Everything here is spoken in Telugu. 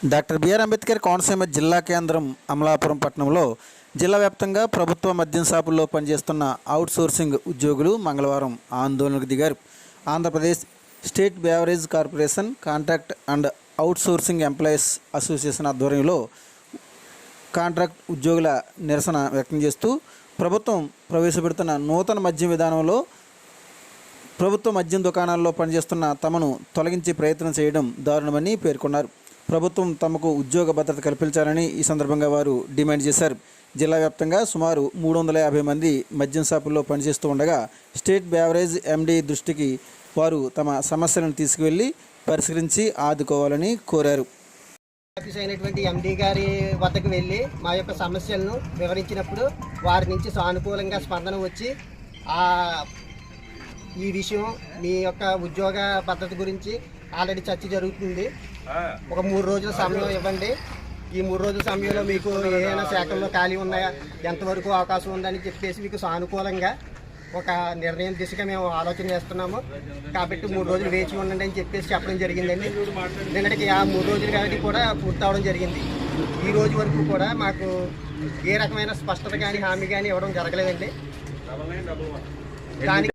డాక్టర్ బిఆర్ అంబేద్కర్ కోనసీమ జిల్లా కేంద్రం అమలాపురం పట్టణంలో జిల్లా వ్యాప్తంగా ప్రభుత్వ మద్యం షాపుల్లో పనిచేస్తున్న అవుట్ సోర్సింగ్ ఉద్యోగులు మంగళవారం ఆందోళనకు దిగారు. Andhra Pradesh state beverage corporation contract and out sourcing employees association ఆధ్వర్యంలో కాంట్రాక్ట్ ఉద్యోగుల నిరసన వ్యక్తం చేస్తూ ప్రభుత్వం ప్రవేశపెడుతున్న నూతన మద్యం విధానంలో ప్రభుత్వ మద్యం దుకాణాల్లో పనిచేస్తున్న తమను తొలగించే ప్రయత్నం చేయడం దారుణమని పేర్కొన్నారు. ప్రభుత్వం తమకు ఉద్యోగ భద్రత కల్పించాలని ఈ సందర్భంగా వారు డిమాండ్ చేశారు. జిల్లా వ్యాప్తంగా సుమారు 350 మంది మద్యం షాపుల్లో పనిచేస్తూ ఉండగా స్టేట్ బేవరేజ్ ఎండీ దృష్టికి వారు తమ సమస్యలను తీసుకువెళ్లి పరిష్కరించి ఆదుకోవాలని కోరారు. ఆఫీస్ అయినటువంటి ఎండీ గారి వద్దకు వెళ్ళి మా యొక్క సమస్యలను వివరించినప్పుడు వారి నుంచి సానుకూలంగా స్పందన వచ్చి ఈ విషయం మీ యొక్క ఉద్యోగ పద్ధతి గురించి ఆల్రెడీ చర్చ జరుగుతుంది, ఒక 3 రోజుల సమయం ఇవ్వండి, ఈ 3 రోజుల సమయంలో మీకు ఏదైనా శాఖల్లో ఖాళీ ఉన్నాయా, ఎంతవరకు అవకాశం ఉందని చెప్పేసి మీకు సానుకూలంగా ఒక నిర్ణయం దిశగా మేము ఆలోచన చేస్తున్నాము. కాబట్టి 3 రోజులు వేచి ఉండండి అని చెప్పేసి చెప్పడం జరిగిందండి. నిన్నటికి ఆ 3 రోజులు కాబట్టి కూడా పూర్తి అవడం జరిగింది. ఈ రోజు వరకు కూడా మాకు ఏ రకమైన స్పష్టత కానీ హామీ కానీ ఇవ్వడం జరగలేదండి. దానికి